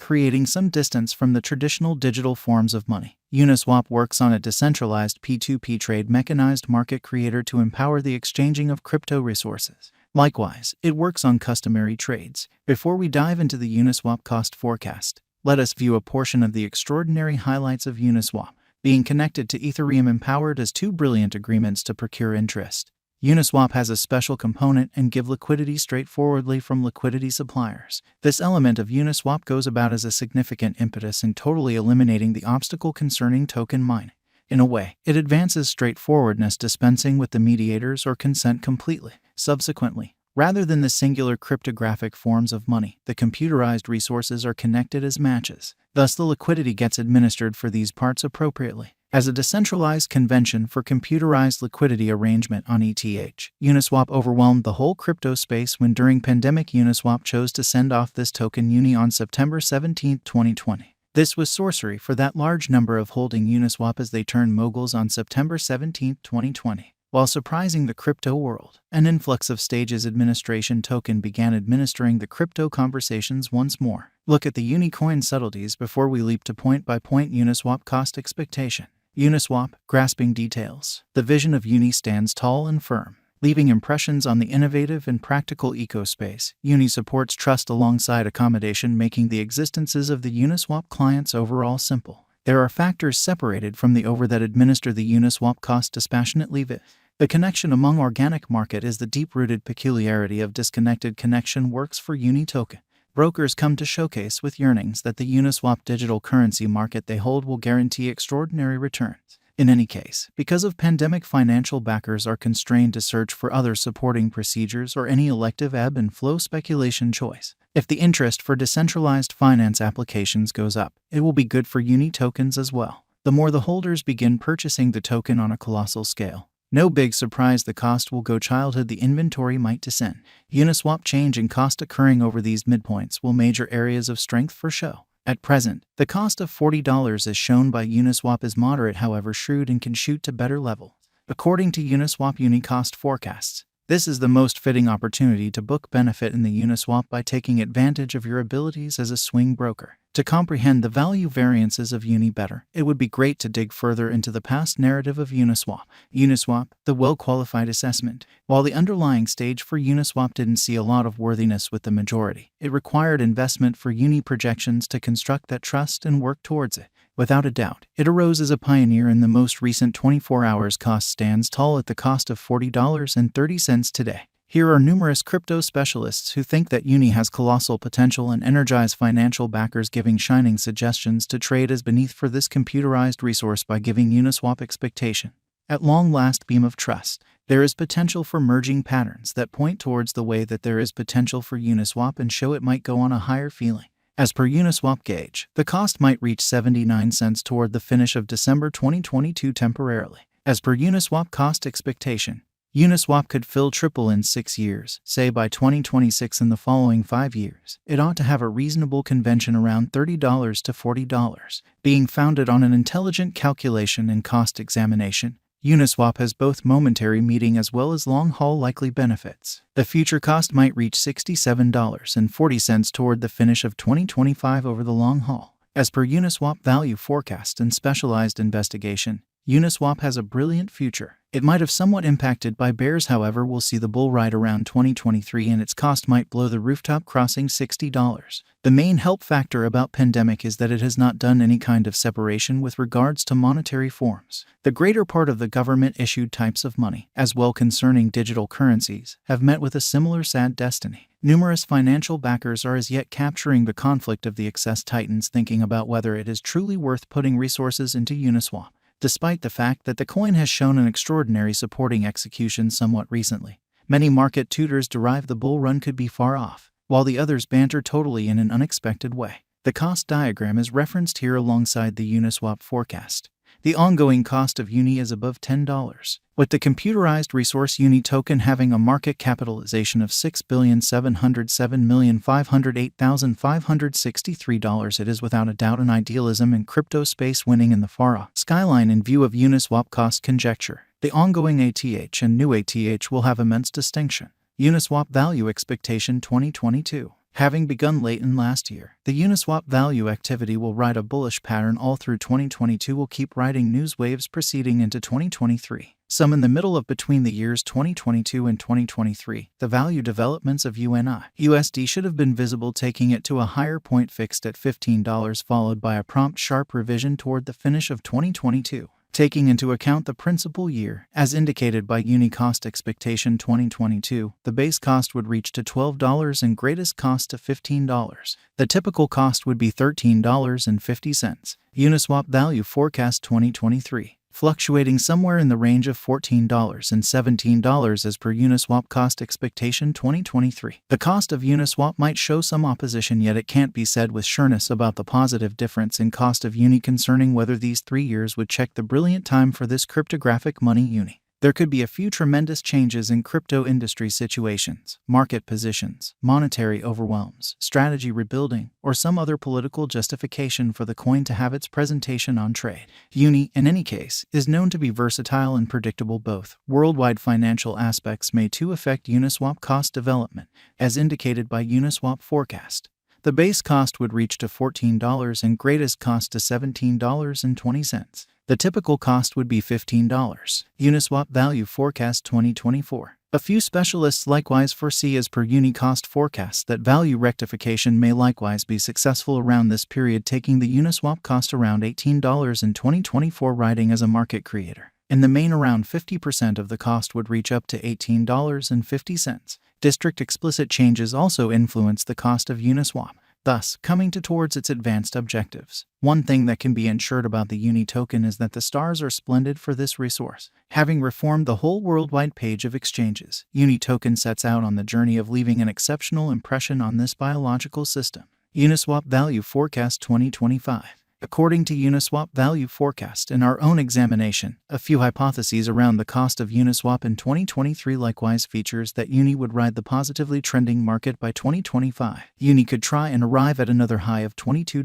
creating some distance from the traditional digital forms of money. Uniswap works on a decentralized P2P trade mechanized market creator to empower the exchanging of crypto resources. Likewise, it works on customary trades. Before we dive into the Uniswap cost forecast, let us view a portion of the extraordinary highlights of Uniswap. Being connected to Ethereum empowered as two brilliant agreements to procure interest. Uniswap has a special component and give liquidity straightforwardly from liquidity suppliers. This element of Uniswap goes about as a significant impetus in totally eliminating the obstacle concerning token mining. In a way, it advances straightforwardness dispensing with the mediators or consent completely. Subsequently, rather than the singular cryptographic forms of money, the computerized resources are connected as matches. Thus, the liquidity gets administered for these parts appropriately. As a decentralized convention for computerized liquidity arrangement on ETH, Uniswap overwhelmed the whole crypto space when during pandemic Uniswap chose to send off this token Uni on September 17, 2020. This was sorcery for that large number of holding Uniswap as they turned moguls on September 17, 2020. While surprising the crypto world, an influx of Stage's administration token began administering the crypto conversations once more. Look at the Unicoin subtleties before we leap to point-by-point Uniswap cost expectation. Uniswap, grasping details. The vision of Uni stands tall and firm, leaving impressions on the innovative and practical ecospace. Uni supports trust alongside accommodation, making the existences of the Uniswap clients overall simple. There are factors separated from the over that administer the Uniswap cost dispassionately. The connection among organic market is the deep-rooted peculiarity of disconnected connection works for Uni token. Brokers come to showcase with yearnings that the Uniswap digital currency market they hold will guarantee extraordinary returns. In any case, because of pandemic, financial backers are constrained to search for other supporting procedures or any elective ebb and flow speculation choice. If the interest for decentralized finance applications goes up, it will be good for Uni tokens as well. The more the holders begin purchasing the token on a colossal scale, no big surprise the cost will go childhood, the inventory might descend. Uniswap change in cost occurring over these midpoints will major areas of strength for show. At present, the cost of $40 as shown by Uniswap is moderate, however shrewd, and can shoot to better levels. According to Uniswap Uni cost forecasts, this is the most fitting opportunity to book benefit in the Uniswap by taking advantage of your abilities as a swing broker. To comprehend the value variances of Uni better, it would be great to dig further into the past narrative of Uniswap. Uniswap, the well-qualified assessment. While the underlying stage for Uniswap didn't see a lot of worthiness with the majority, it required investment for Uni projections to construct that trust and work towards it. Without a doubt, it arose as a pioneer in the most recent 24 hours. Cost stands tall at the cost of $40.30 today. Here are numerous crypto specialists who think that Uni has colossal potential and energize financial backers, giving shining suggestions to trade as beneath for this computerized resource by giving Uniswap expectation. At long last, beam of trust, there is potential for merging patterns that point towards the way that there is potential for Uniswap and show it might go on a higher feeling. As per Uniswap gauge, the cost might reach 79 cents toward the finish of December 2022 temporarily. As per Uniswap cost expectation, Uniswap could fill triple in 6 years, say by 2026. In the following 5 years, it ought to have a reasonable convention around $30 to $40. Being founded on an intelligent calculation and cost examination, Uniswap has both momentary meeting as well as long-haul likely benefits. The future cost might reach $67.40 toward the finish of 2025 over the long haul. As per Uniswap value forecast and specialized investigation, Uniswap has a brilliant future. It might have somewhat impacted by bears, however we'll see the bull ride around 2023 and its cost might blow the rooftop, crossing $60. The main help factor about pandemic is that it has not done any kind of separation with regards to monetary forms. The greater part of the government-issued types of money, as well concerning digital currencies, have met with a similar sad destiny. Numerous financial backers are as yet capturing the conflict of the excess titans, thinking about whether it is truly worth putting resources into Uniswap. Despite the fact that the coin has shown an extraordinary supporting execution somewhat recently, many market tutors derive the bull run could be far off, while the others banter totally in an unexpected way. The cost diagram is referenced here alongside the Uniswap forecast. The ongoing cost of Uni is above $10, with the computerized resource Uni token having a market capitalization of $6,707,508,563. It is without a doubt an idealism in crypto space winning in the far-off skyline in view of Uniswap cost conjecture. The ongoing ATH and new ATH will have immense distinction. Uniswap value expectation 2022. Having begun late in last year, the Uniswap value activity will ride a bullish pattern all through 2022 will keep riding news waves proceeding into 2023. Some in the middle of between the years 2022 and 2023, the value developments of USD should have been visible, taking it to a higher point fixed at $15 followed by a prompt sharp revision toward the finish of 2022. Taking into account the principal year, as indicated by Uni cost expectation 2022, the base cost would reach to $12 and greatest cost to $15. The typical cost would be $13.50. Uniswap value forecast 2023. Fluctuating somewhere in the range of $14 and $17 as per Uniswap cost expectation 2023. The cost of Uniswap might show some opposition, yet it can't be said with sureness about the positive difference in cost of Uni concerning whether these 3 years would check the brilliant time for this cryptographic money Uni. There could be a few tremendous changes in crypto industry situations, market positions, monetary overwhelms, strategy rebuilding, or some other political justification for the coin to have its presentation on trade. Uni, in any case, is known to be versatile and predictable. Both worldwide financial aspects may too affect Uniswap cost development, as indicated by Uniswap forecast. The base cost would reach to $14 and greatest cost to $17.20. The typical cost would be $15. Uniswap value forecast 2024. A few specialists likewise foresee, as per Uni cost forecasts, that value rectification may likewise be successful around this period, taking the Uniswap cost around $18 in 2024, riding as a market creator. In the main, around 50% of the cost would reach up to $18.50. District explicit changes also influence the cost of Uniswap, thus coming towards its advanced objectives. One thing that can be ensured about the Uni token is that the stars are splendid for this resource. Having reformed the whole worldwide page of exchanges, Uni token sets out on the journey of leaving an exceptional impression on this biological system. Uniswap value forecast 2025. According to Uniswap value forecast and our own examination, a few hypotheses around the cost of Uniswap in 2023 likewise features that Uni would ride the positively trending market by 2025. Uni could try and arrive at another high of $22.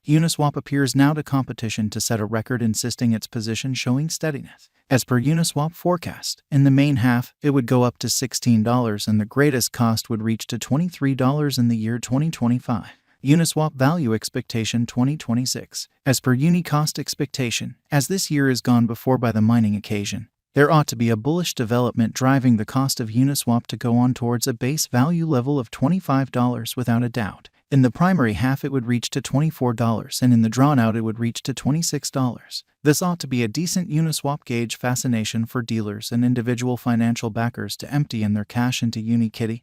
Uniswap appears now to competition to set a record, insisting its position showing steadiness. As per Uniswap forecast, in the main half, it would go up to $16 and the greatest cost would reach to $23 in the year 2025. Uniswap value expectation 2026. As per Uni cost expectation, as this year is gone before by the mining occasion, there ought to be a bullish development driving the cost of Uniswap to go on towards a base value level of $25 without a doubt. In the primary half it would reach to $24 and in the drawn out it would reach to $26. This ought to be a decent Uniswap gauge fascination for dealers and individual financial backers to empty in their cash into Unikitty,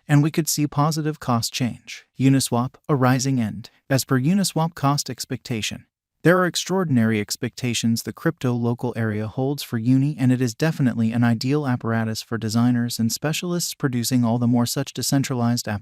and we could see positive cost change. Uniswap, a rising end. As per Uniswap cost expectation, there are extraordinary expectations the crypto local area holds for Uni, and it is definitely an ideal apparatus for designers and specialists producing all the more such decentralized applications.